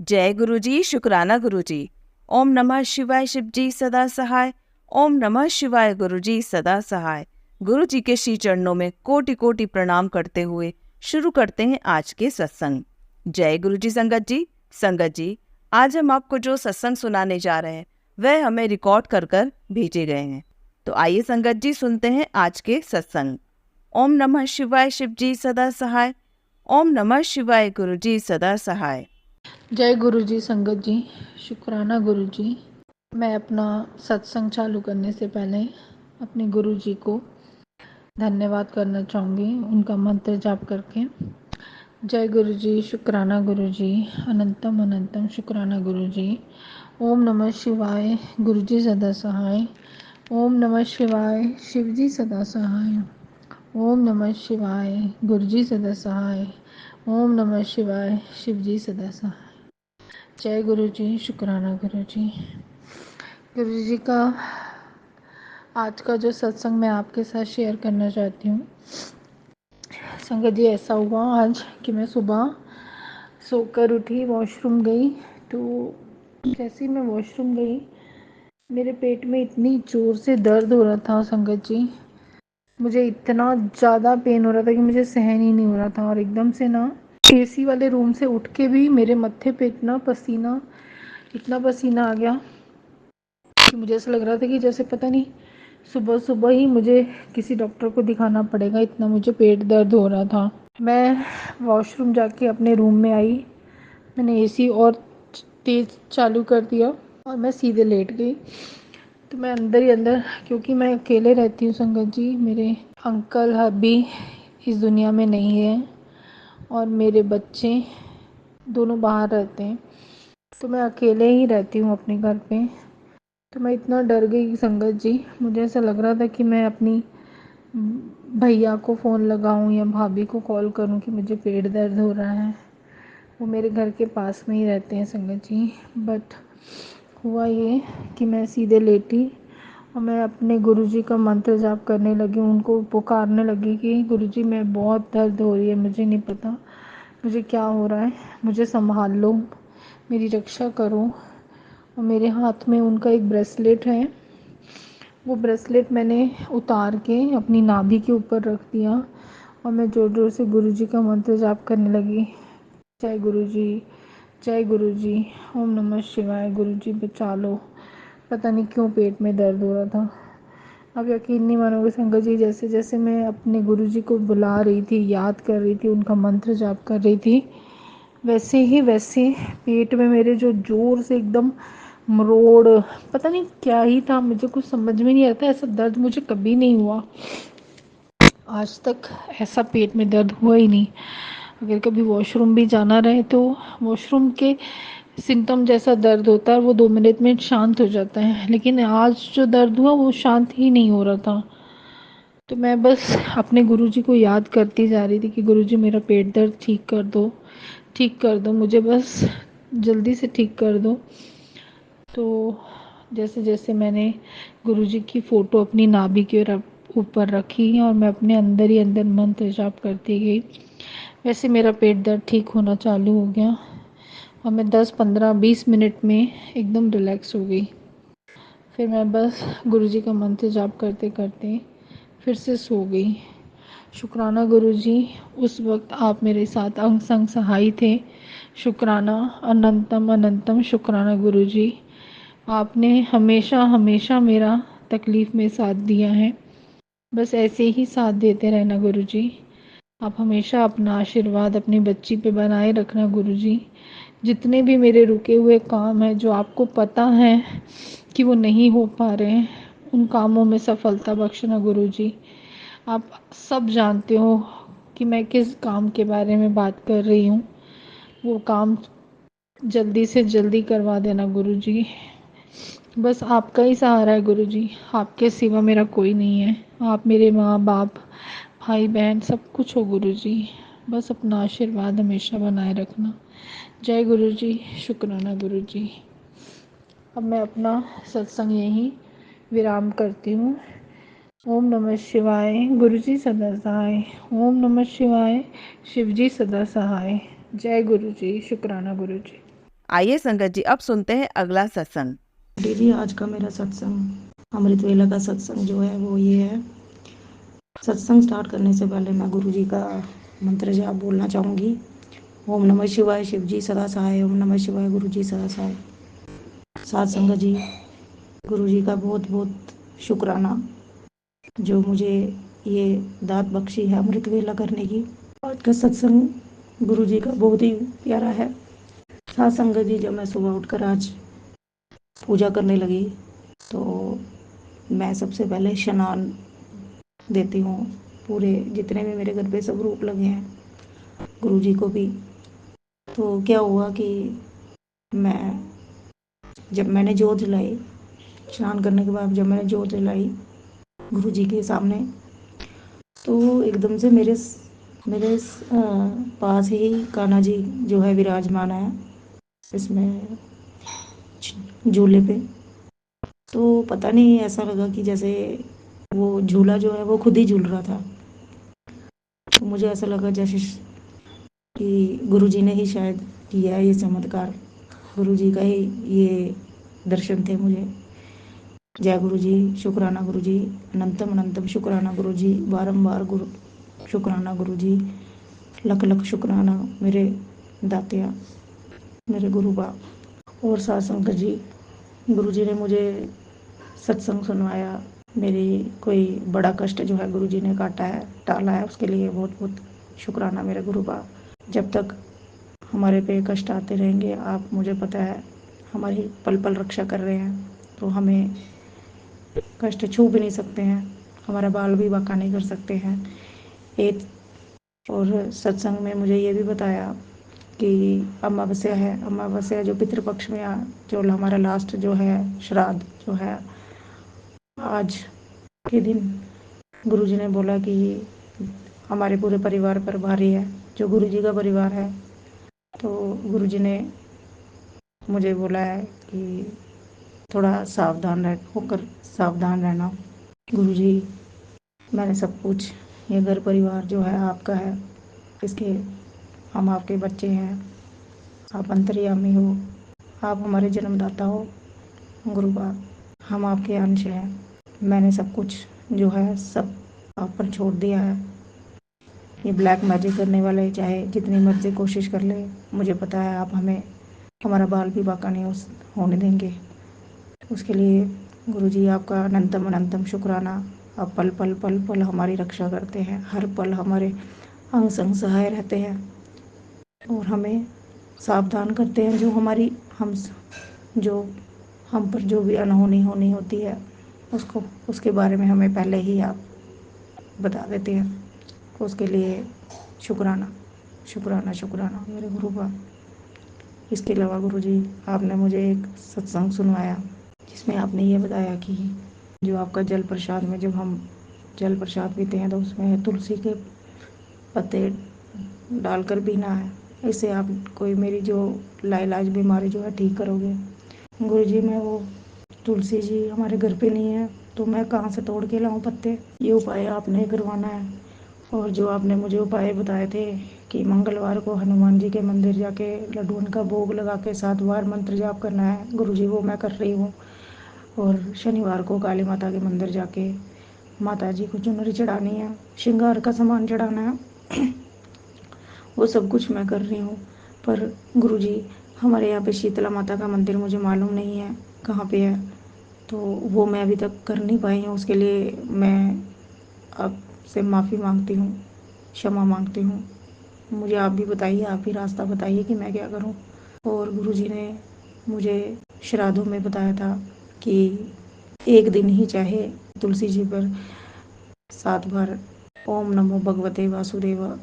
जय गुरु जी, शुक्राना गुरु जी। ओम नमः शिवाय, शिव जी सदा सहाय। ओम नमः शिवाय, गुरु जी सदा सहाय। गुरु जी के श्री चरणों में कोटि कोटि प्रणाम करते हुए शुरू करते हैं आज के सत्संग। जय गुरु जी संगत जी। संगत जी, आज हम आपको जो सत्संग सुनाने जा रहे हैं वह हमें रिकॉर्ड कर कर भेजे गए हैं। तो आइए संगत जी सुनते हैं आज के सत्संग। ओम नमः शिवाय, शिव जी सदा सहाय। ओम नमः शिवाय, गुरु जी सदा सहाय। जय गुरु जी संगत जी, शुक्राना गुरु जी। मैं अपना सत्संग चालू करने से पहले अपने गुरु जी को धन्यवाद करना चाहूँगी उनका मंत्र जाप करके। जय गुरु जी, शुक्राना गुरु जी, अनंतम अनंतम शुक्राना गुरु जी। ओम नमः शिवाय, गुरु जी सदा सहाय। ओम नमः शिवाय, शिव जी सदा सहाय। ओम नमः शिवाय, गुरु जी सदा सहाय। ओम नमः शिवाय, शिव जी सदा सहाय। जय गुरु जी, शुक्राना गुरु जी। गुरु जी का आज का जो सत्संग मैं आपके साथ शेयर करना चाहती हूँ। संगत जी, ऐसा हुआ आज कि मैं सुबह सोकर उठी, वॉशरूम गई, तो जैसे ही मैं वॉशरूम गई मेरे पेट में इतनी ज़ोर से दर्द हो रहा था संगत जी, मुझे इतना ज़्यादा पेन हो रहा था कि मुझे सहन ही नहीं हो रहा था। और एकदम से ना एसी वाले रूम से उठ के भी मेरे मत्थे पे इतना पसीना आ गया कि मुझे ऐसा लग रहा था कि जैसे पता नहीं सुबह सुबह ही मुझे किसी डॉक्टर को दिखाना पड़ेगा, इतना मुझे पेट दर्द हो रहा था। मैं वॉशरूम जाके अपने रूम में आई, मैंने एसी और तेज़ चालू कर दिया और मैं सीधे लेट गई। तो मैं अंदर ही अंदर, क्योंकि मैं अकेले रहती हूँ संगत जी, मेरे अंकल हब्बी इस दुनिया में नहीं है और मेरे बच्चे दोनों बाहर रहते हैं, तो मैं अकेले ही रहती हूँ अपने घर पे। तो मैं इतना डर गई संगत जी, मुझे ऐसा लग रहा था कि मैं अपनी भैया को फ़ोन लगाऊं या भाभी को कॉल करूं कि मुझे पेट दर्द हो रहा है। वो मेरे घर के पास में ही रहते हैं संगत जी। बट हुआ ये कि मैं सीधे लेटी और मैं अपने गुरुजी का मंत्र जाप करने लगी, उनको पुकारने लगी कि गुरुजी, मैं बहुत दर्द हो रही है, मुझे नहीं पता मुझे क्या हो रहा है, मुझे संभाल लो, मेरी रक्षा करो। और मेरे हाथ में उनका एक ब्रेसलेट है, वो ब्रेसलेट मैंने उतार के अपनी नाभि के ऊपर रख दिया और मैं ज़ोर ज़ोर से गुरुजी का मंत्र जाप करने लगी। जय गुरुजी, जय गुरुजी, ओम नमः शिवाय, गुरुजी बचा लो। पता नहीं क्यों पेट में दर्द हो रहा था। अब यकीन नहीं मानोगे संगत जी, जैसे जैसे मैं अपने गुरुजी को बुला रही थी, याद कर रही थी, उनका मंत्र जाप कर रही थी, वैसे पेट में मेरे जो ज़ोर से एकदम मरोड़, पता नहीं क्या ही था, मुझे कुछ समझ में नहीं आता। ऐसा दर्द मुझे कभी नहीं हुआ, आज तक ऐसा पेट में दर्द हुआ ही नहीं। अगर कभी वॉशरूम भी जाना रहे तो वॉशरूम के सिम्टम जैसा दर्द होता है, वो 2 मिनट में शांत हो जाता है, लेकिन आज जो दर्द हुआ वो शांत ही नहीं हो रहा था। तो मैं बस अपने गुरुजी को याद करती जा रही थी कि गुरुजी, मेरा पेट दर्द ठीक कर दो, ठीक कर दो, मुझे बस जल्दी से ठीक कर दो। तो जैसे जैसे मैंने गुरुजी की फ़ोटो अपनी नाभि के ऊपर रखी और मैं अपने अंदर ही अंदर मंत्र जाप करती गई, वैसे मेरा पेट दर्द ठीक होना चालू हो गया और मैं 10-15-20 मिनट में एकदम रिलैक्स हो गई। फिर मैं बस गुरुजी का मंत्र जाप करते करते फिर से सो गई। शुक्राना गुरुजी, उस वक्त आप मेरे साथ अंग संग सहाय थे। शुक्राना, अनंतम अनंतम शुक्राना गुरुजी। आपने हमेशा हमेशा मेरा तकलीफ़ में साथ दिया है, बस ऐसे ही साथ देते रहना गुरुजी। आप हमेशा अपना आशीर्वाद अपनी बच्ची पे बनाए रखना गुरुजी। जितने भी मेरे रुके हुए काम हैं जो आपको पता है कि वो नहीं हो पा रहे हैं, उन कामों में सफलता बख्शना गुरुजी। आप सब जानते हो कि मैं किस काम के बारे में बात कर रही हूँ, वो काम जल्दी से जल्दी करवा देना गुरुजी। बस आपका ही सहारा है गुरुजी, आपके सिवा मेरा कोई नहीं है। आप मेरे माँ बाप, भाई बहन सब कुछ हो गुरुजी। बस अपना आशीर्वाद हमेशा बनाए रखना। जय गुरुजी, शुक्राना गुरुजी। अब मैं अपना सत्संग यहीं विराम करती हूँ। ओम नमः शिवाय, गुरुजी सदा सहाय। ओम नमः शिवाय, शिवजी सदा सहाय। जय गुरुजी, शुक्राना गुरुजी। आइए संगत जी अब सुनते हैं अगला सत्संग। जी आज का मेरा सत्संग अमृत वेला का सत्संग जो है वो ये है। सत्संग स्टार्ट करने से पहले मैं गुरु जी का मंत्र जाप बोलना चाहूँगी। ओम नमः शिवाय, शिव जी सदा सहाय। ओम नमः शिवाय, गुरु जी सदा सहाय। साथ संगत जी, गुरु जी का बहुत बहुत शुक्राना जो मुझे ये दात बख्शी है अमृत वेला करने की। आज का सत्संग गुरु जी का बहुत ही प्यारा है। साथ संगत जी, जब मैं सुबह उठकर आज पूजा करने लगी तो मैं सबसे पहले स्नान देती हूँ। पूरे जितने भी मेरे घर पे सब रूप लगे हैं गुरु जी को भी। तो क्या हुआ कि जब मैंने जोत जलाई, स्नान करने के बाद जब मैंने जोत जलाई गुरु जी के सामने, तो एकदम से मेरे पास ही कान्हा जी जो है विराजमान है इसमें झूले पे। तो पता नहीं ऐसा लगा कि जैसे वो झूला जो है वो खुद ही झूल रहा था। तो मुझे ऐसा लगा जैसे कि गुरु जी ने ही शायद किया है ये चमत्कार। गुरु जी का ही ये दर्शन थे मुझे। जय गुरु जी, शुक्राना गुरु जी, अनंतम अनंतम शुक्राना गुरु जी, बारंबार गुरु शुक्राना गुरु जी, लख लख शुक्राना मेरे दातिया, मेरे गुरु बा। और साथ संगत जी, गुरु जी ने मुझे सत्संग सुनवाया। मेरी कोई बड़ा कष्ट जो है गुरु जी ने काटा है, टाला है, उसके लिए बहुत बहुत शुक्राना मेरे गुरु बा। जब तक हमारे पे कष्ट आते रहेंगे, आप मुझे पता है हमारी पल पल रक्षा कर रहे हैं, तो हमें कष्ट छू भी नहीं सकते हैं, हमारा बाल भी बांका नहीं कर सकते हैं। एक और सत्संग में मुझे ये भी बताया कि अमावस्या है, अमावस्या जो पितृपक्ष में जो हमारा लास्ट जो है श्राद्ध जो है आज के दिन, गुरु जी ने बोला कि हमारे पूरे परिवार पर भारी है, जो गुरु जी का परिवार है। तो गुरु जी ने मुझे बोला है कि थोड़ा होकर सावधान रहना। गुरु जी, मैंने सब कुछ, ये घर परिवार जो है आपका है, इसके हम आपके बच्चे हैं, आप अंतर्यामी हो, आप हमारे जन्मदाता हो गुरु बाप, हम आपके अंश हैं। मैंने सब कुछ जो है सब आप पर छोड़ दिया है। ये ब्लैक मैजिक करने वाले चाहे जितनी मर्जी कोशिश कर ले, मुझे पता है आप हमारा बाल भी बांका नहीं होने देंगे। उसके लिए गुरु जी आपका अनंतम अनंतम शुक्राना। आप पल पल पल पल हमारी रक्षा करते हैं, हर पल हमारे अंग संग सहाय रहते हैं और हमें सावधान करते हैं। जो हम पर जो भी अनहोनी होनी होती है उसके बारे में हमें पहले ही आप बता देते हैं। उसके लिए शुक्राना शुक्राना शुक्राना मेरे गुरु का। इसके अलावा गुरु जी, आपने मुझे एक सत्संग सुनवाया जिसमें आपने ये बताया कि जो आपका जल प्रसाद में जब हम जल प्रसाद पीते हैं तो उसमें तुलसी के पत्ते डालकर पीना है। इससे आप कोई मेरी जो लाइलाज बीमारी जो है ठीक करोगे। गुरु जी, मैं वो तुलसी जी हमारे घर पे नहीं है तो मैं कहाँ से तोड़ के लाऊं पत्ते? ये उपाय आपने करवाना है। और जो आपने मुझे उपाय बताए थे कि मंगलवार को हनुमान जी के मंदिर जाके लड्डूओं का भोग लगा के 7 बार मंत्र जाप करना है, गुरु जी वो मैं कर रही हूँ। और शनिवार को काली माता के मंदिर जाके माता जी को चुनरी चढ़ानी है, श्रृंगार का सामान चढ़ाना है, वो सब कुछ मैं कर रही हूँ। पर गुरु जी, हमारे यहाँ पे शीतला माता का मंदिर मुझे मालूम नहीं है कहाँ पे है, तो वो मैं अभी तक कर नहीं पाई हूँ। उसके लिए मैं आपसे माफ़ी मांगती हूँ, क्षमा मांगती हूँ। मुझे आप भी बताइए, आप भी रास्ता बताइए कि मैं क्या करूँ। और गुरु जी ने मुझे श्राद्धों में बताया था कि एक दिन ही चाहे तुलसी जी पर 7 बार ओम नमो भगवते वासुदेव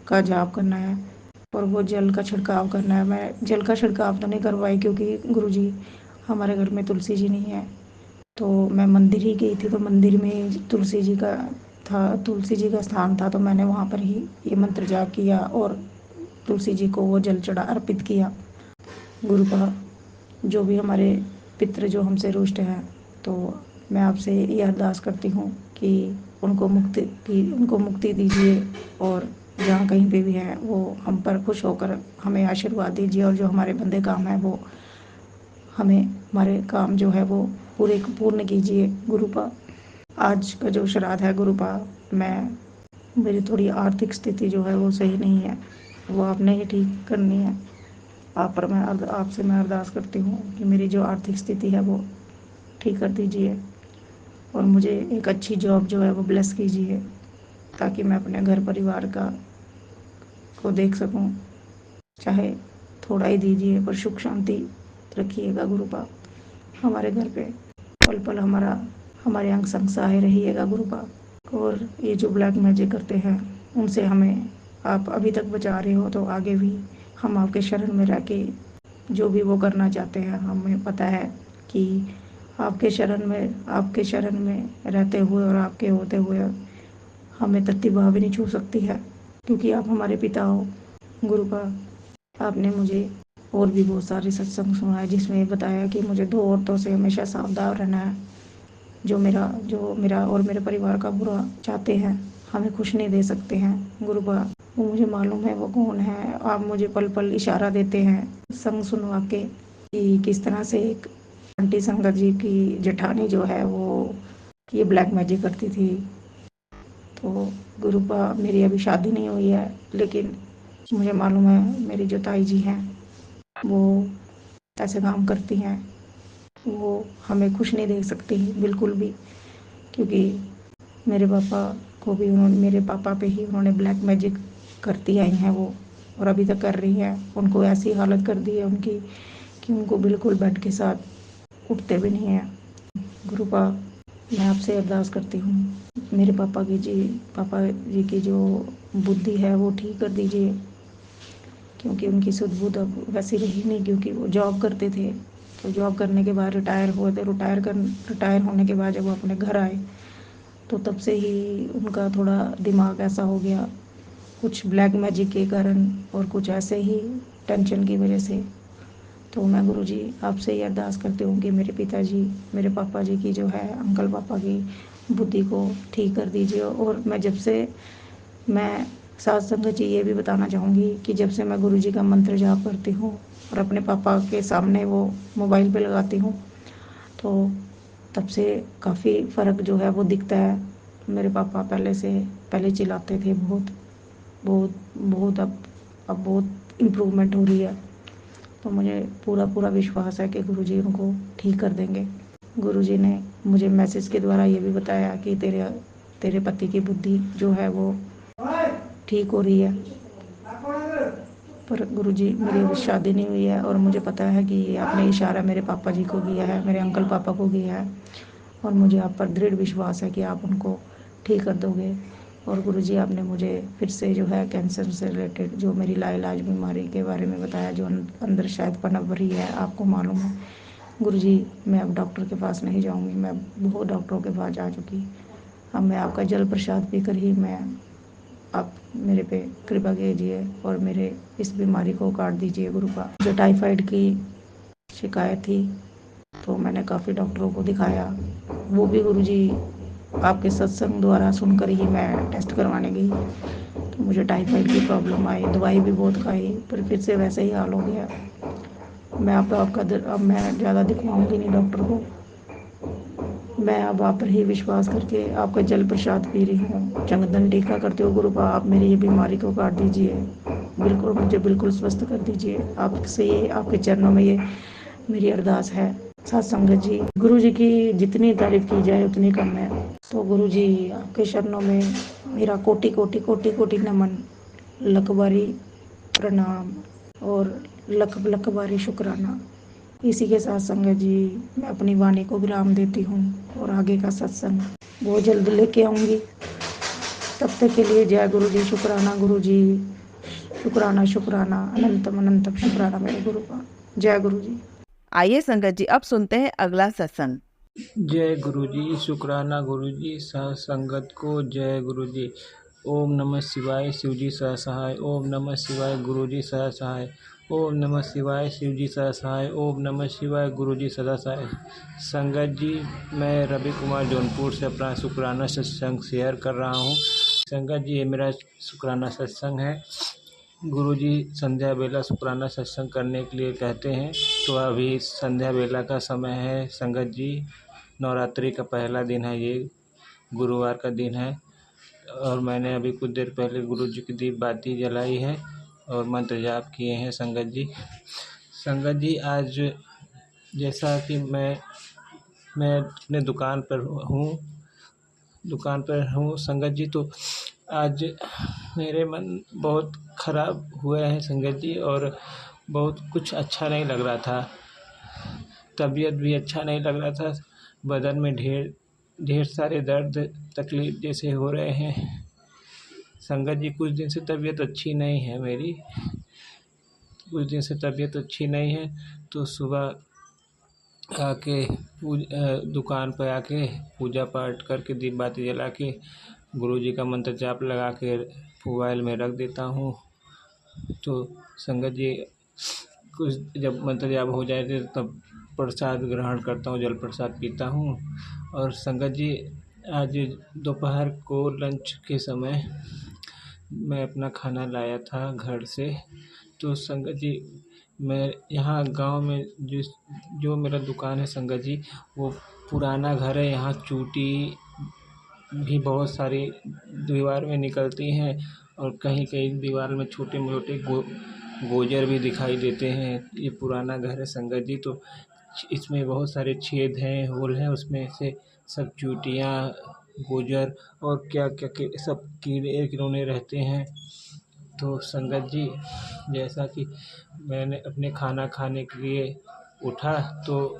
का जाप करना है और वो जल का छिड़काव करना है। मैं जल का छिड़काव तो नहीं करवाई क्योंकि गुरु जी हमारे घर में तुलसी जी नहीं है, तो मैं मंदिर ही गई थी, तो मंदिर में तुलसी जी का स्थान था, तो मैंने वहाँ पर ही ये मंत्र जाप किया और तुलसी जी को वो जल चढ़ा अर्पित किया। गुरु का जो भी हमारे पितृ जो हमसे रुष्ट हैं, तो मैं आपसे ये अरदास करती हूँ कि उनको मुक्ति दीजिए और जहाँ कहीं पे भी हैं वो हम पर खुश होकर हमें आशीर्वाद दीजिए, और जो हमारे बंदे काम हैं वो हमें हमारे काम जो है वो पूर्ण कीजिए गुरुपा। आज का जो श्राद्ध है गुरुपा, मेरी थोड़ी आर्थिक स्थिति जो है वो सही नहीं है, वो आपने ही ठीक करनी है। आपसे मैं अरदास करती हूँ कि मेरी जो आर्थिक स्थिति है वो ठीक कर दीजिए, और मुझे एक अच्छी जॉब जो है वो ब्लेस कीजिए, ताकि मैं अपने घर परिवार को देख सकूं। चाहे थोड़ा ही दीजिए, पर सुख शांति रखिएगा गुरुपा। हमारे घर पे पल पल हमारे अंग संग सहाय रहिएगा गुरुपा। और ये जो ब्लैक मैजिक करते हैं उनसे हमें आप अभी तक बचा रहे हो, तो आगे भी हम आपके शरण में रह के जो भी वो करना चाहते हैं, हमें पता है कि आपके शरण में रहते हुए और आपके होते हुए हमें तत्ती भाव भी नहीं छू सकती है, क्योंकि आप हमारे पिता हो गुरुपा। आपने मुझे और भी बहुत सारे सत्संग सुनाए, जिसमें ये बताया कि मुझे दो औरतों से हमेशा सावधान रहना है, जो मेरा और मेरे परिवार का बुरा चाहते हैं, हमें खुश नहीं दे सकते हैं गुरुपा। वो मुझे मालूम है वो कौन है। आप मुझे पल पल इशारा देते हैं संग सुनवा के, कि किस तरह से एक आंटी संगत जी की जेठानी जो है वो ये ब्लैक मैजिक करती थी। तो गुरुपा मेरी अभी शादी नहीं हुई है, लेकिन मुझे मालूम है मेरी जो ताई जी हैं वो ऐसे काम करती हैं, वो हमें खुश नहीं देख सकती बिल्कुल भी, क्योंकि मेरे पापा पे ही उन्होंने ब्लैक मैजिक करती आई हैं वो, और अभी तक कर रही हैं। उनको ऐसी हालत कर दी है उनकी कि उनको बिल्कुल बेड के साथ उठते भी नहीं हैं गुरुपा। मैं आपसे अरदास करती हूँ, मेरे पापा जी की जो बुद्धि है वो ठीक कर दीजिए, क्योंकि उनकी सुध-बुध अब वैसी रही नहीं, क्योंकि वो जॉब करते थे। तो जॉब करने के बाद रिटायर हुए थे। रिटायर होने के बाद जब वो अपने घर आए, तो तब से ही उनका थोड़ा दिमाग ऐसा हो गया, कुछ ब्लैक मैजिक के कारण और कुछ ऐसे ही टेंशन की वजह से। तो मैं गुरुजी आपसे ये अरदास करती हूँ कि मेरे पापा जी की जो है, अंकल पापा की बुद्धि को ठीक कर दीजिए। और मैं साथ संगत जी ये भी बताना चाहूँगी कि जब से मैं गुरुजी का मंत्र जाप करती हूँ और अपने पापा के सामने वो मोबाइल पे लगाती हूँ, तो तब से काफ़ी फ़र्क जो है वो दिखता है। मेरे पापा पहले चिल्लाते थे बहुत बहुत बहुत, अब बहुत इम्प्रूवमेंट हो रही है। तो मुझे पूरा विश्वास है कि गुरुजी उनको ठीक कर देंगे। गुरुजी ने मुझे मैसेज के द्वारा ये भी बताया कि तेरे पति की बुद्धि जो है वो ठीक हो रही है। पर गुरुजी मेरी अभी शादी नहीं हुई है, और मुझे पता है कि आपने इशारा मेरे पापा जी को किया है, मेरे अंकल पापा को किया है, और मुझे आप पर दृढ़ विश्वास है कि आप उनको ठीक कर दोगे। और गुरुजी आपने मुझे फिर से जो है कैंसर से रिलेटेड जो मेरी लाइलाज बीमारी के बारे में बताया, जो अंदर शायद पनप रही है, आपको मालूम है गुरुजी। मैं अब डॉक्टर के पास नहीं जाऊंगी, मैं बहुत डॉक्टरों के पास जा चुकी। अब मैं आपका जल प्रसाद पीकर ही आप मेरे पे कृपा कीजिए और मेरे इस बीमारी को काट दीजिए गुरुपा। जो टाइफाइड की शिकायत थी, तो मैंने काफ़ी डॉक्टरों को दिखाया, वो भी गुरुजी आपके सत्संग द्वारा सुनकर ही मैं टेस्ट करवाने गई, तो मुझे टाइफाइड की प्रॉब्लम आई, दवाई भी बहुत खाई, पर फिर से वैसे ही हाल हो गया। अब मैं ज़्यादा दिखवाऊंगी नहीं डॉक्टर को। मैं अब आप पर ही विश्वास करके आपका जल प्रसाद पी रही हूँ, चंदन टीका करते हो गुरुपा। आप मेरी ये बीमारी को काट दीजिए, मुझे बिल्कुल स्वस्थ कर दीजिए। आपसे ये आपके चरणों में ये मेरी अरदास है। साथ संगत जी, गुरु जी की जितनी तारीफ की जाए उतनी कम है। तो गुरु जी आपके चरणों में मेरा कोटि कोटि कोटि कोटि नमन, लख बारी प्रणाम और लख बारी शुक्राना। इसी के साथ संगत जी, मैं अपनी वाणी को विराम देती हूँ और आगे का सत्संग बहुत जल्द लेके आऊँगी। तब तक के लिए जय गुरु जी, शुक्राना गुरु जी, शुक्राना शुक्राना, अनंतम अनंतम शुक्राना मेरे गुरु का। जय गुरु जी। आइए संगत जी, अब सुनते हैं अगला सत्संग। जय गुरु जी, शुक्राना गुरु जी, सह संगत को जय गुरु जी। ओम नमः शिवाय, शिव जी सह सहाय। ओम नमः शिवाय, गुरु जी सह सहाय। ओम नमः शिवाय, शिव जी सह सहाय। ओम नमः शिवाय, गुरु जी सदा सहाय। संगत जी, मैं रवि कुमार जौनपुर से अपना शुक्राना सत्संग शेयर कर रहा हूँ। संगत जी, ये मेरा शुक्राना सत्संग है। गुरुजी संध्या बेला शुक्राना सत्संग करने के लिए कहते हैं, तो अभी संध्या बेला का समय है संगत जी। नवरात्रि का पहला दिन है, ये गुरुवार का दिन है और मैंने अभी कुछ देर पहले गुरुजी की दीप बाती जलाई है और मंत्र जाप किए हैं संगत जी। संगत जी, आज जैसा कि मैं अपने दुकान पर हूँ संगत जी, तो आज मेरे मन बहुत ख़राब हुए हैं संगत जी और बहुत कुछ अच्छा नहीं लग रहा था। तबीयत भी अच्छा नहीं लग रहा था। बदन में ढेर सारे दर्द तकलीफ़ जैसे हो रहे हैं संगत जी। कुछ दिन से तबीयत अच्छी नहीं है मेरी, तो सुबह आके दुकान पर आके पूजा पाठ करके दीप बाती जला के गुरुजी का मंत्र जाप लगा के मोबाइल में रख देता हूँ। तो संगत जी, कुछ जब मंत्र जाप हो जाए तो तब प्रसाद ग्रहण करता हूँ, जल प्रसाद पीता हूँ। और संगत जी, आज दोपहर को लंच के समय मैं अपना खाना लाया था घर से। तो संगत जी, मैं यहाँ गांव में जो मेरा दुकान है संगत जी, वो पुराना घर है। यहाँ चूटी भी बहुत सारी दीवार में निकलती हैं और कहीं कहीं दीवार में छोटे मोटे गोजर भी दिखाई देते हैं। ये पुराना घर है संगत जी, तो इसमें बहुत सारे छेद हैं, होल हैं, उसमें से सब चूटियाँ, गोजर और क्या क्या सब कीड़े किरौने रहते हैं। तो संगत जी, जैसा कि मैंने अपने खाना खाने के लिए उठा तो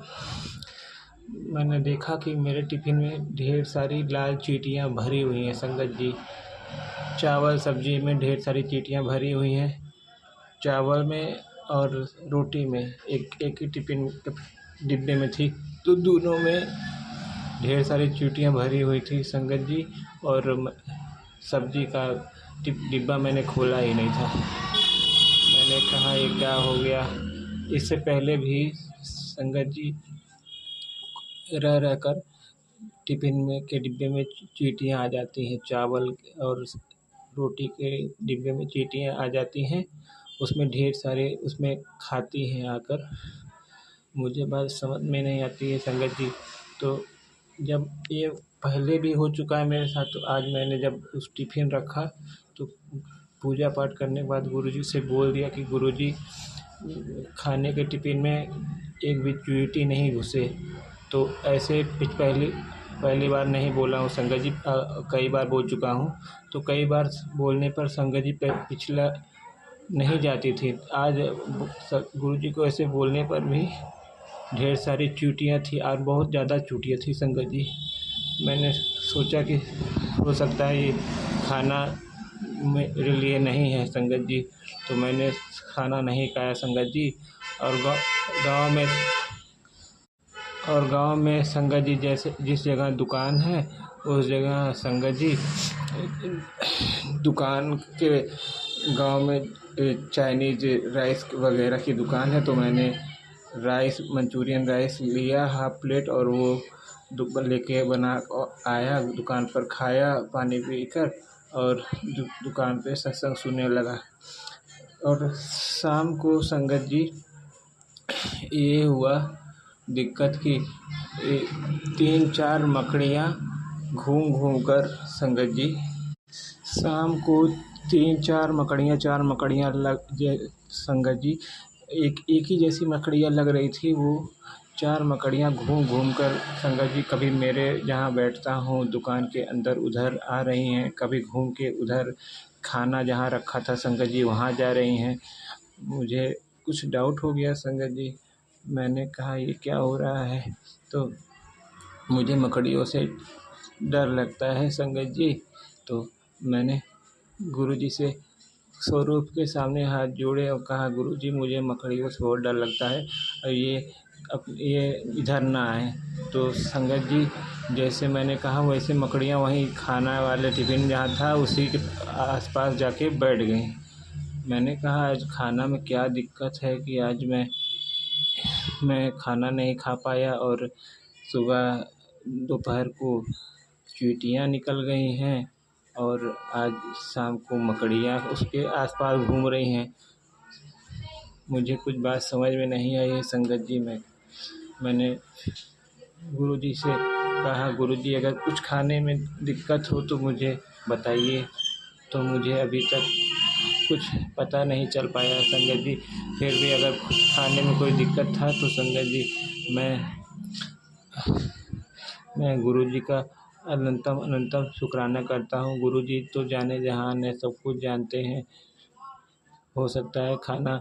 मैंने देखा कि मेरे टिफ़िन में ढेर सारी लाल चींटियाँ भरी हुई हैं संगत जी। चावल सब्ज़ी में ढेर सारी चींटियाँ भरी हुई हैं, चावल में और रोटी में। एक ही टिफ़िन डिब्बे में थी, तो दोनों में ढेर सारी चींटियाँ भरी हुई थी संगत जी। और सब्ज़ी का डिब्बा मैंने खोला ही नहीं था। मैंने कहा ये क्या हो गया। इससे पहले भी संगत जी रह कर टिफ़िन में के डिब्बे में चींटियाँ आ जाती हैं, चावल और रोटी के डिब्बे में चींटियाँ आ जाती हैं, उसमें ढेर सारे उसमें खाती हैं आकर। मुझे बात समझ में नहीं आती है संगत जी। तो जब ये पहले भी हो चुका है मेरे साथ, तो आज मैंने जब उस टिफ़िन रखा तो पूजा पाठ करने के बाद गुरुजी से बोल दिया कि गुरुजी, खाने के टिफ़िन में एक भी चींटी नहीं घुसे। तो ऐसे पहली बार नहीं बोला हूँ संगत जी, कई बार बोल चुका हूँ। तो कई बार बोलने पर संगत जी पिछला नहीं जाती थी। आज गुरुजी को ऐसे बोलने पर भी ढेर सारी चींटियाँ थी और बहुत ज़्यादा चींटियाँ थी संगत जी। मैंने सोचा कि हो सकता है ये खाना मेरे लिए नहीं है संगत जी, तो मैंने खाना नहीं खाया संगत जी। और गांव में संगत जी, जैसे जिस जगह दुकान है उस जगह संगत जी दुकान के गांव में चाइनीज़ राइस वगैरह की दुकान है। तो मैंने मंचूरियन राइस लिया हाफ़ प्लेट और वो लेके बना आया, दुकान पर खाया पानी पीकर और दुकान पे सत्संग सुनने लगा। और शाम को संगत जी ये हुआ दिक्कत कि 3-4 मकड़ियाँ घूम कर संगत जी, शाम को 4 मकड़ियाँ संगत जी, एक ही जैसी मकड़ियाँ लग रही थी। वो 4 मकड़ियाँ घूम कर संगत जी कभी मेरे जहाँ बैठता हूँ दुकान के अंदर उधर आ रही हैं, कभी घूम के उधर खाना जहाँ रखा था संगत जी वहाँ जा रही हैं। मुझे कुछ डाउट हो गया संगत जी। मैंने कहा ये क्या हो रहा है। तो मुझे मकड़ियों से डर लगता है संगत जी। तो मैंने गुरुजी से स्वरूप के सामने हाथ जोड़े और कहा, गुरुजी मुझे मकड़ियों से बहुत डर लगता है और ये इधर ना आए। तो संगत जी, जैसे मैंने कहा वैसे मकड़ियाँ वहीं खाना वाले टिफ़िन जहाँ था उसी के आसपास जाके बैठ गईं। मैंने कहा आज खाना में क्या दिक्कत है कि आज मैं खाना नहीं खा पाया और सुबह दोपहर को चींटियाँ निकल गई हैं। और आज शाम को मकड़ियाँ उसके आसपास घूम रही हैं। मुझे कुछ बात समझ में नहीं आई है संगत जी। मैंने गुरुजी से कहा, गुरुजी अगर कुछ खाने में दिक्कत हो तो मुझे बताइए। तो मुझे अभी तक कुछ पता नहीं चल पाया संगत जी। फिर भी अगर खाने में कोई दिक्कत था तो संगत जी मैं गुरुजी का अनंतम अनंतम शुक्राना करता हूँ। गुरुजी तो जाने जहान है, सब कुछ जानते हैं। हो सकता है खाना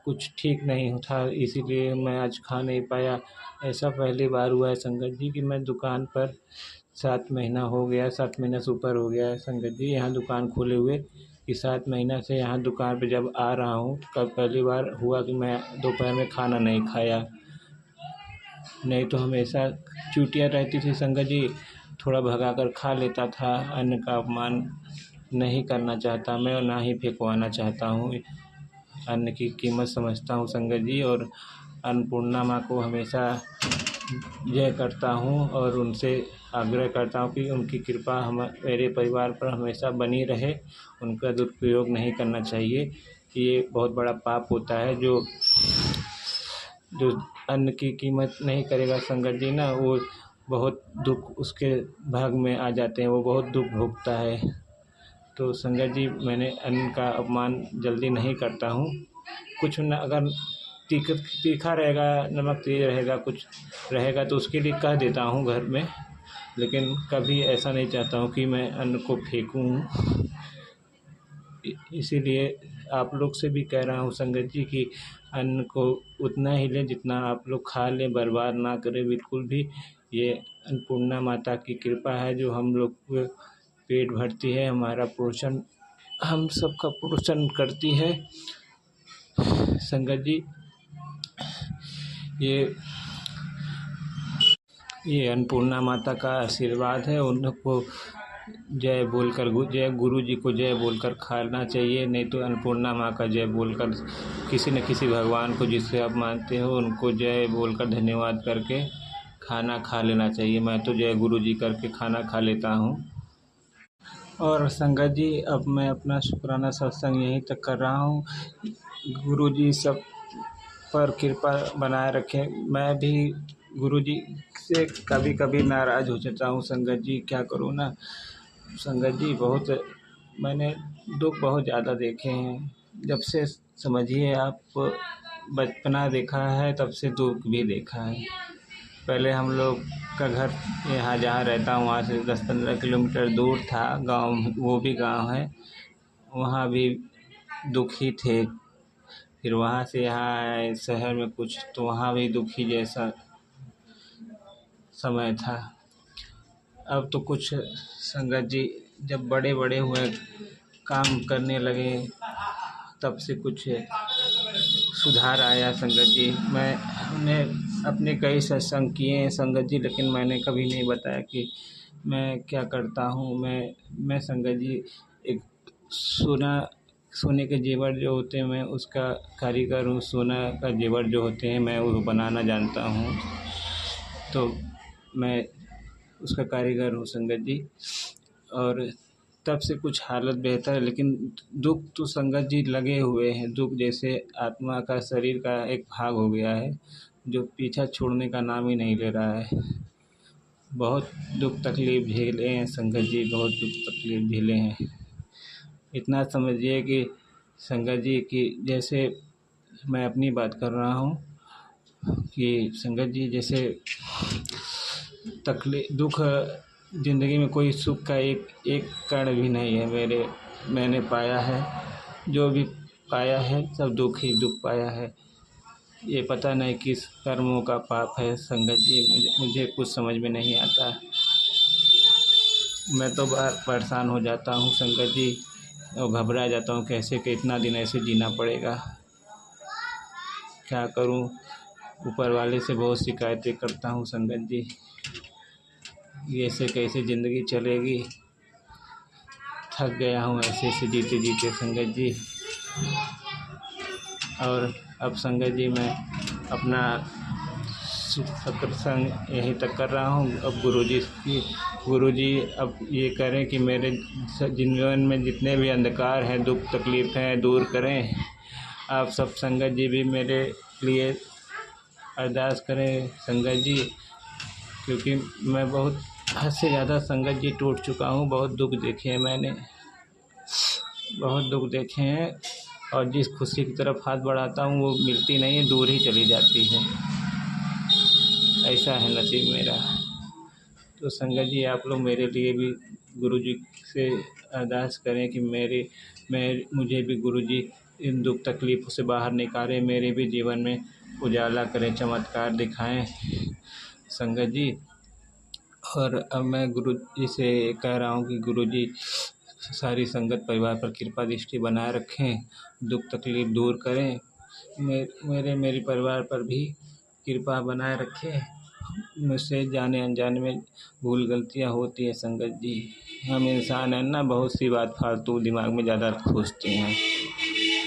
कुछ ठीक नहीं था इसीलिए मैं आज खा नहीं पाया। ऐसा पहली बार हुआ है संगत जी कि मैं दुकान पर 7 महीना हो गया, 7 महीना से ऊपर हो गया है संगत जी यहाँ दुकान खोले हुए। कि 7 महीना से यहाँ दुकान पे जब आ रहा हूँ कब पहली बार हुआ कि मैं दोपहर में खाना नहीं खाया। नहीं तो हमेशा चूटियाँ रहती थी संगत जी, थोड़ा भगा कर खा लेता था। अन्न का अपमान नहीं करना चाहता मैं और ना ही फेंकवाना चाहता हूँ। अन्न की कीमत समझता हूँ संगत जी, और अन्नपूर्णा माँ को हमेशा जय करता हूँ और उनसे आग्रह करता हूँ कि उनकी कृपा मेरे परिवार पर हमेशा बनी रहे। उनका दुरुपयोग नहीं करना चाहिए। ये बहुत बड़ा पाप होता है जो अन्न की कीमत नहीं करेगा संगत जी ना, वो बहुत दुख उसके भाग में आ जाते हैं, वो बहुत दुख भोगता है। तो संगत जी मैंने अन्न का अपमान जल्दी नहीं करता हूँ। कुछ न अगर तीखा रहेगा, नमक तेज रहेगा, कुछ रहेगा तो उसके लिए कह देता हूँ घर में, लेकिन कभी ऐसा नहीं चाहता हूँ कि मैं अन्न को फेंकूँ। इसीलिए आप लोग से भी कह रहा हूँ संगत जी कि अन्न को उतना ही लें जितना आप लोग खा लें, बर्बाद ना करें बिल्कुल भी। ये अन्नपूर्णा माता की कृपा है जो हम लोग को पेट भरती है, हमारा पोषण, हम सबका पोषण करती है संगत जी। ये अन्नपूर्णा माता का आशीर्वाद है। उनको जय बोलकर जय गुरु जी को जय बोलकर खाना चाहिए, नहीं तो अन्नपूर्णा माँ का जय बोलकर किसी न किसी भगवान को जिससे आप मानते हो उनको जय बोलकर धन्यवाद करके खाना खा लेना चाहिए। मैं तो जय गुरु जी करके खाना खा लेता हूँ। और संगत जी अब मैं अपना शुक्राना सत्संग यहीं तक कर रहा हूँ। गुरु जी सब पर कृपा बनाए रखें। मैं भी गुरु जी से कभी कभी नाराज़ हो जाता हूँ संगत जी, क्या करूँ ना संगत जी। मैंने दुख बहुत ज़्यादा देखे हैं। जब से समझिए आप बचपना देखा है तब से दुख भी देखा है। पहले हम लोग का घर यहाँ जहाँ रहता हूँ वहाँ से 10-15 किलोमीटर दूर था गांव, वो भी गांव है, वहाँ भी दुखी थे। फिर वहाँ से यहाँ आए शहर में कुछ तो वहाँ भी दुखी जैसा समय था। अब तो कुछ संगत जी जब बड़े बड़े हुए, काम करने लगे, तब से कुछ सुधार आया संगत जी। हमने अपने कई सत्संग किए हैं संगत जी, लेकिन मैंने कभी नहीं बताया कि मैं क्या करता हूँ। मैं संगत जी एक सोने के जेवर जो होते हैं मैं उसका कारीगर हूँ। सोना का जेवर जो होते हैं मैं वो बनाना जानता हूँ, तो मैं उसका कारीगर हूँ संगत जी। और तब से कुछ हालत बेहतर है, लेकिन दुख तो संगत जी लगे हुए हैं। दुख जैसे आत्मा का, शरीर का एक भाग हो गया है जो पीछा छोड़ने का नाम ही नहीं ले रहा है। बहुत दुख तकलीफ़ झेले हैं संगत जी, बहुत दुख तकलीफ़ झेले हैं। इतना समझिए कि संगत जी कि जैसे मैं अपनी बात कर रहा हूँ कि संगत जी जैसे दुख ज़िंदगी में कोई सुख का एक कण भी नहीं है। मैंने पाया है, जो भी पाया है सब दुख ही दुख पाया है। ये पता नहीं किस कर्मों का पाप है संगत जी, मुझे कुछ समझ में नहीं आता। मैं तो परेशान हो जाता हूँ संगत जी और घबरा जाता हूँ कैसे कि इतना दिन ऐसे जीना पड़ेगा। क्या करूँ, ऊपर वाले से बहुत शिकायतें करता हूँ संगत जी, ऐसे कैसे ज़िंदगी चलेगी। थक गया हूँ ऐसे जीते जीते संगत जी। और अब संगत जी मैं अपना सत्संग यहीं तक कर रहा हूँ। अब गुरुजी अब ये करें कि मेरे जीवन में जितने भी अंधकार हैं, दुख तकलीफ़ हैं, दूर करें। आप सब संगत जी भी मेरे लिए अरदास करें संगत जी, क्योंकि मैं बहुत हद से ज़्यादा संगत जी टूट चुका हूँ। बहुत दुख देखे हैं मैंने, बहुत दुख देखे हैं, और जिस खुशी की तरफ हाथ बढ़ाता हूँ वो मिलती नहीं है, दूर ही चली जाती है। ऐसा है नसीब मेरा। तो संगत जी आप लोग मेरे लिए भी गुरुजी से अरदास करें कि मुझे भी गुरुजी इन दुख तकलीफ़ों से बाहर निकालें, मेरे भी जीवन में उजाला करें, चमत्कार दिखाएं संगत जी। और अब मैं गुरुजी से कह रहा हूँ कि गुरुजी सारी संगत परिवार पर कृपा दृष्टि बनाए रखें, दुख तकलीफ़ दूर करें, मेरी परिवार पर भी कृपा बनाए रखें। मुझसे जाने अनजाने में भूल गलतियाँ होती हैं संगत जी, हम इंसान हैं ना, बहुत सी बात फालतू दिमाग में ज़्यादा सोचते हैं,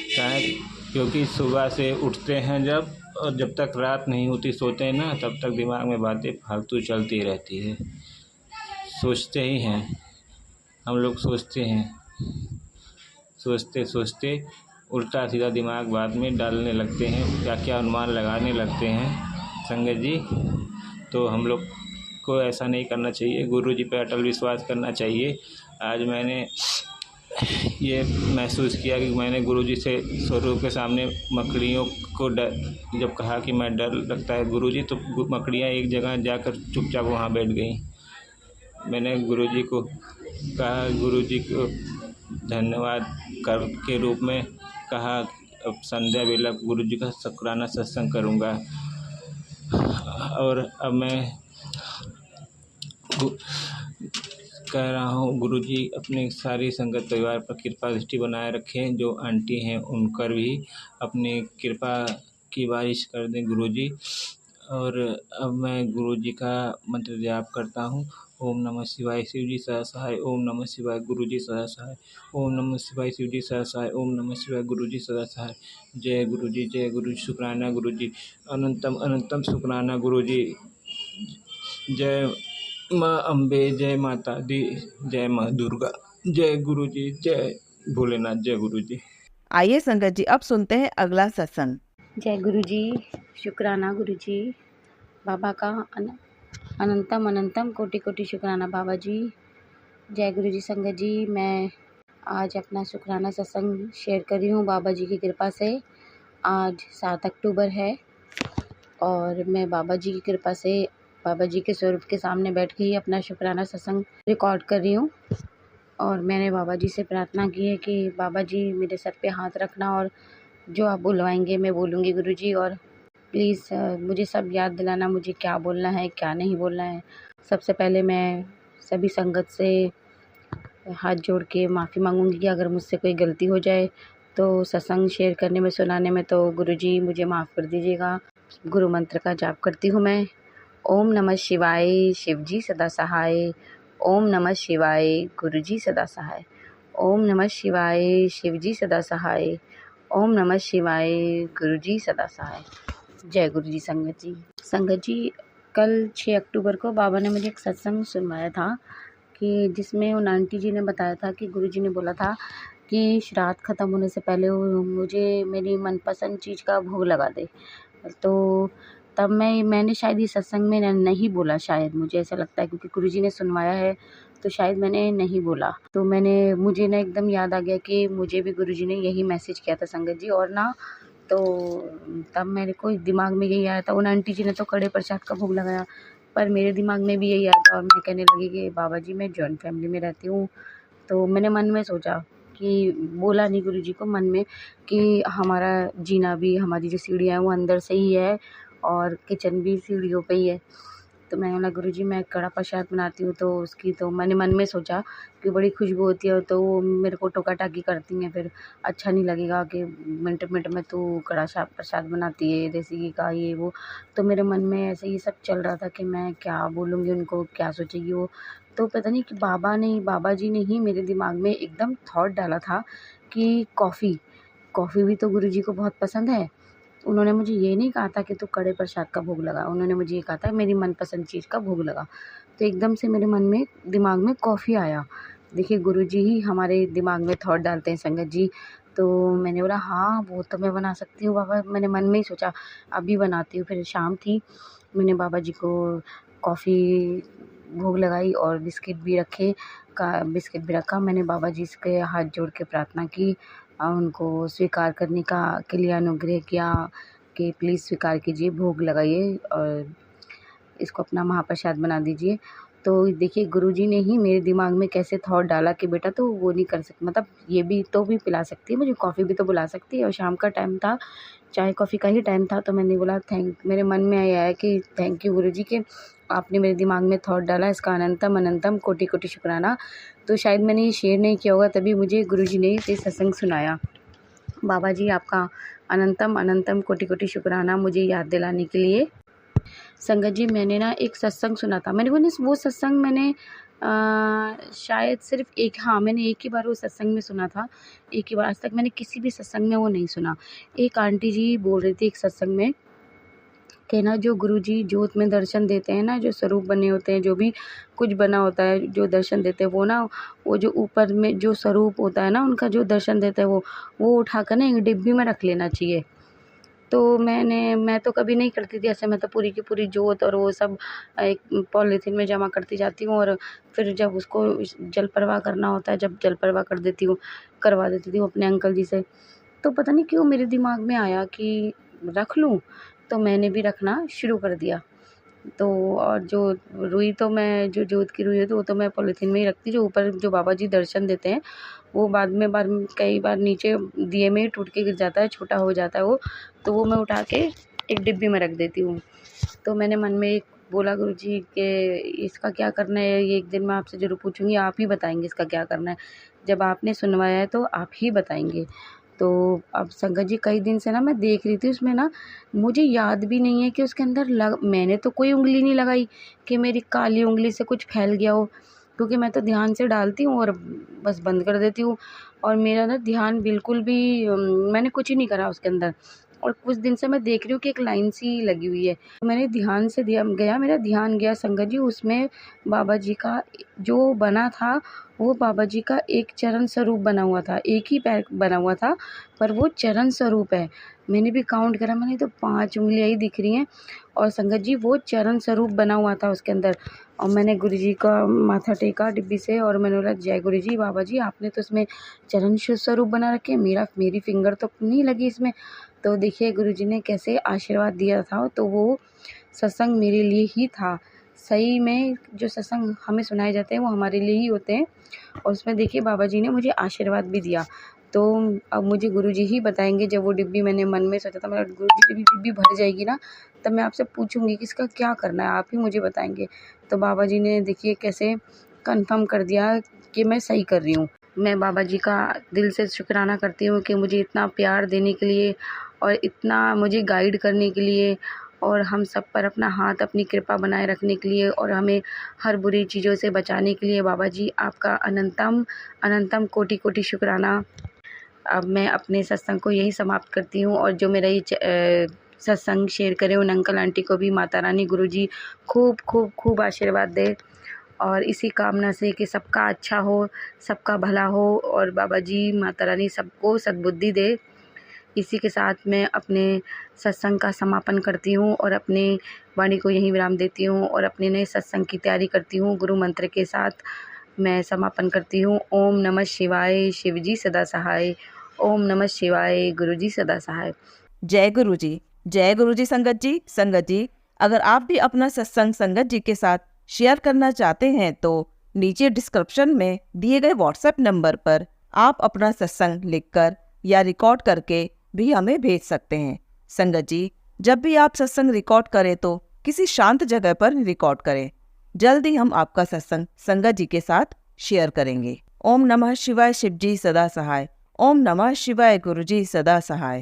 शायद क्योंकि सुबह से उठते हैं जब, और जब तक रात नहीं होती सोते हैं ना, तब तक दिमाग में बातें फालतू चलती रहती है। सोचते ही हैं हम लोग, सोचते हैं, सोचते सोचते उल्टा सीधा दिमाग बाद में डालने लगते हैं, क्या क्या अनुमान लगाने लगते हैं संगत जी। तो हम लोग को ऐसा नहीं करना चाहिए, गुरुजी पे अटल विश्वास करना चाहिए। आज मैंने ये महसूस किया कि मैंने गुरुजी से स्वरूप के सामने मकड़ियों को जब कहा कि मैं डर लगता है गुरुजी, तो मकड़ियाँ एक जगह जाकर चुपचाप वहाँ बैठ गईं। मैंने गुरुजी को कहा, गुरुजी को धन्यवाद कर के रूप में कहा, अब संध्या वेला गुरुजी का शुक्राना सत्संग करूँगा। और अब मैं कह रहा हूँ गुरुजी अपने सारी संगत परिवार पर कृपा दृष्टि बनाए रखें, जो आंटी हैं उन पर भी अपनी कृपा की बारिश कर दें गुरुजी। और अब मैं गुरुजी का मंत्र जाप करता हूँ। ओम नमः शिवाय, शिवजी सदा सहाय। ओम नमः शिवाय, गुरुजी सदा सहाय। ओम नमः शिवाय, शिवजी सदा सहाय। ओम नमः शिवाय, गुरुजी सदा सहाय। जय गुरुजी, जय गुरुजी, शुक्राना गुरुजी, अनंतम अनंतम शुक्राना गुरुजी। जय माँ अम्बे, जय माता दी, जय माँ दुर्गा, जय गुरुजी, जय भोलेनाथ, जय गुरुजी। आइए संगत जी अब सुनते हैं अगला सत्संग। जय गुरुजी, शुक्राना गुरुजी, बाबा का अनंतम अनंतम कोटि कोटि शुक्राना बाबा जी। जय गुरुजी संगत जी, मैं आज अपना शुक्राना सत्संग शेयर कर रही हूँ बाबा जी की कृपा से। आज 7 अक्टूबर है और मैं बाबा जी की कृपा से बाबा जी के स्वरूप के सामने बैठ के ही अपना शुक्राना सत्संग रिकॉर्ड कर रही हूँ। और मैंने बाबा जी से प्रार्थना की है कि बाबा जी मेरे सर पे हाथ रखना, और जो आप बुलवाएंगे मैं बोलूँगी गुरुजी, और प्लीज़ मुझे सब याद दिलाना मुझे क्या बोलना है क्या नहीं बोलना है। सबसे पहले मैं सभी संगत से हाथ जोड़ के माफ़ी मांगूंगी कि अगर मुझसे कोई गलती हो जाए तो सत्संग शेयर करने में, सुनाने में, तो गुरुजी मुझे माफ़ कर दीजिएगा। गुरु मंत्र का जाप करती हूँ मैं। ओम नमः शिवाय, शिवजी सदा सहाय। ओम नमः शिवाय, गुरुजी सदा सहाय। ओम नमः शिवाय, शिवजी सदा सहाय। ओम नमः शिवाय, गुरुजी सदा सहाय। जय गुरुजी संगत जी। संगत जी, कल 6 अक्टूबर को बाबा ने मुझे एक सत्संग सुनवाया था कि जिसमें उन आंटी जी ने बताया था कि गुरुजी ने बोला था कि श्राद्ध ख़त्म होने से पहले वो मुझे मेरी मनपसंद चीज़ का भोग लगा दे। तो तब मैंने शायद ये सत्संग में नहीं बोला, शायद मुझे ऐसा लगता है, क्योंकि गुरुजी ने सुनवाया है तो शायद मैंने नहीं बोला। तो मुझे ना एकदम याद आ गया कि मुझे भी गुरुजी ने यही मैसेज किया था संगत जी। और ना तो तब मेरे को दिमाग में यही आया था, उन आंटी जी ने तो कड़े प्रसाद का भोग लगाया, पर मेरे दिमाग में भी यही आया था। और मैं कहने लगी कि बाबा जी मैं जॉइंट फैमिली में रहती हूँ। तो मैंने मन में सोचा कि बोला नहीं गुरुजी को, मन में, कि हमारा जीना भी, हमारी जो सीढ़ियाँ हैं वो अंदर से ही है और किचन भी सीढ़ियों पे ही है। तो मैंने बोला गुरुजी मैं कड़ा प्रसाद बनाती हूँ, तो उसकी तो मैंने मन में सोचा कि बड़ी खुशबू होती है, तो वो मेरे को टोका टाकी करती हैं, फिर अच्छा नहीं लगेगा कि मिनट मिनट में तू कड़ा प्रसाद बनाती है देसी घी का, ये वो। तो मेरे मन में ऐसे ही सब चल रहा था कि मैं क्या बोलूँगी उनको, क्या सोचेगी वो। तो पता नहीं कि बाबा जी ने ही मेरे दिमाग में एकदम थॉट डाला था कि कॉफ़ी भी तो गुरुजी को बहुत पसंद है, उन्होंने मुझे ये नहीं कहा था कि तू कड़े प्रसाद का भोग लगा, उन्होंने मुझे ये कहा था मेरी मनपसंद चीज़ का भोग लगा। तो एकदम से मेरे दिमाग में कॉफ़ी आया। देखिए गुरुजी ही हमारे दिमाग में थॉट डालते हैं संगत जी। तो मैंने बोला हाँ, वो तो मैं बना सकती हूँ बाबा, मैंने मन में ही सोचा अभी बनाती हूँ। फिर शाम थी, मैंने बाबा जी को कॉफ़ी भोग लगाई और बिस्किट भी रखा। मैंने बाबा जी के हाथ जोड़ के प्रार्थना की, उनको स्वीकार करने के लिए अनुग्रह किया कि प्लीज़ स्वीकार कीजिए, भोग लगाइए और इसको अपना महाप्रसाद बना दीजिए। तो देखिए गुरुजी ने ही मेरे दिमाग में कैसे थॉट डाला कि बेटा तो वो नहीं कर सकती, मतलब ये भी तो भी पिला सकती है मुझे, कॉफ़ी भी तो बुला सकती है। और शाम का टाइम था, चाय कॉफ़ी का ही टाइम था। तो मैंने बोला मेरे मन में आया है कि थैंक यू गुरुजी कि आपने मेरे दिमाग में थॉट डाला, इसका अनंतम अनंतम कोटि कोटि शुक्राना। तो शायद मैंने ये शेयर नहीं किया होगा, तभी मुझे गुरुजी ने ये सत्संग सुनाया। बाबा जी आपका अनंतम अनंतम कोटि कोटि शुक्राना मुझे याद दिलाने के लिए। संगत जी मैंने ना एक सत्संग सुना था, वो सत्संग मैंने शायद सिर्फ मैंने एक ही बार वो सत्संग में सुना था, एक ही बार। आज तक मैंने किसी भी सत्संग में वो नहीं सुना। एक आंटी जी बोल रही थी एक सत्संग में कि ना जो गुरुजी जोत में दर्शन देते हैं ना, जो स्वरूप बने होते हैं, जो भी कुछ बना होता है जो दर्शन देते हैं, वो ना वो जो ऊपर में जो स्वरूप होता है ना उनका जो दर्शन देते हैं वो उठाकर ना एक डिब्बी में रख लेना चाहिए। तो मैं तो कभी नहीं करती थी ऐसे, मैं तो पूरी की पूरी जोत और वो सब एक पॉलीथीन में जमा करती जाती हूँ और फिर जब उसको जल प्रवाह करना होता है, जब जल प्रवाह करवा देती थी अपने अंकल जी से। तो पता नहीं क्यों मेरे दिमाग में आया कि रख लूँ, तो मैंने भी रखना शुरू कर दिया। तो और जो रुई तो मैं जो जोत की रुई है तो वो तो मैं पॉलीथीन में ही रखती, जो ऊपर जो बाबा जी दर्शन देते हैं वो बाद में कई बार नीचे दिए में टूट के गिर जाता है, छोटा हो जाता है वो, तो वो मैं उठा के एक डिब्बी में रख देती हूँ। तो मैंने मन में एक बोला गुरुजी के इसका क्या करना है, ये एक दिन मैं आपसे ज़रूर पूछूंगी, आप ही बताएंगे इसका क्या करना है। जब आपने सुनवाया है तो आप ही बताएंगे। तो अब संगत जी कई दिन से ना मैं देख रही थी उसमें ना, मुझे याद भी नहीं है कि उसके अंदर मैंने तो कोई उंगली नहीं लगाई कि मेरी काली उंगली से कुछ फैल गया हो, क्योंकि मैं तो ध्यान से डालती हूँ और बस बंद कर देती हूँ। और मेरा ना ध्यान बिल्कुल भी मैंने कुछ ही नहीं करा उसके अंदर। और कुछ दिन से मैं देख रही हूँ कि एक लाइन सी लगी हुई है, तो मैंने ध्यान से मेरा ध्यान गया संगत जी, उसमें बाबा जी का जो बना था वो बाबा जी का एक चरण स्वरूप बना हुआ था, एक ही पैर बना हुआ था पर वो चरण स्वरूप है। मैंने भी काउंट करा, मैंने तो 5 उंगलियाँ ही दिख रही हैं और संगत जी वो चरण स्वरूप बना हुआ था उसके अंदर। और मैंने गुरुजी का माथा टेका डिब्बी से और मैंने बोला जय गुरुजी, बाबा जी आपने तो इसमें चरण स्वरूप बना रखे, मेरी फिंगर तो नहीं लगी इसमें। तो देखिए गुरुजी ने कैसे आशीर्वाद दिया था, तो वो सत्संग मेरे लिए ही था। सही में जो सत्संग हमें सुनाए जाते हैं वो हमारे लिए ही होते हैं, और उसमें देखिए बाबा जी ने मुझे आशीर्वाद भी दिया। तो अब मुझे गुरुजी ही बताएंगे, जब वो डिब्बी मैंने मन में सोचा था, मतलब गुरुजी जब डिब्बी भर जाएगी ना तब मैं आपसे पूछूंगी कि इसका क्या करना है, आप ही मुझे बताएंगे। तो बाबा जी ने देखिए कैसे कंफर्म कर दिया कि मैं सही कर रही हूँ। मैं बाबा जी का दिल से शुक्राना करती हूँ कि मुझे इतना प्यार देने के लिए और इतना मुझे गाइड करने के लिए और हम सब पर अपना हाथ, अपनी कृपा बनाए रखने के लिए और हमें हर बुरी चीज़ों से बचाने के लिए बाबा जी आपका अनंतम अनंतम कोटि कोटि शुक्राना। अब मैं अपने सत्संग को यही समाप्त करती हूँ, और जो मेरा ये सत्संग शेयर करे उन अंकल आंटी को भी माता रानी गुरुजी खूब खूब खूब आशीर्वाद दे, और इसी कामना से कि सबका अच्छा हो, सबका भला हो और बाबा जी माता रानी सबको सद्बुद्धि दे। इसी के साथ मैं अपने सत्संग का समापन करती हूँ और अपने वाणी को यहीं विराम देती हूँ और अपने नए सत्संग की तैयारी करती हूँ। गुरु मंत्र के साथ मैं समापन करती हूँ। ओम नमः शिवाय, शिवजी सदा सहाय। ओम नमः शिवाय, गुरुजी सदा सहाय। जय गुरु जी, जय गुरु जी। संगत जी अगर आप भी अपना सत्संग संगत जी के साथ शेयर करना चाहते हैं तो नीचे डिस्क्रिप्शन में दिए गए व्हाट्सएप नंबर पर आप अपना सत्संग लिखकर या रिकॉर्ड करके भी हमें भेज सकते हैं। संगत जी जब भी आप सत्संग रिकॉर्ड करें तो किसी शांत जगह पर रिकॉर्ड करें। जल्दी हम आपका सत्संग संगत जी के साथ शेयर करेंगे। ओम नमः शिवाय, शिवजी सदा सहाय। ओम नमः शिवाय, गुरुजी सदा सहाय।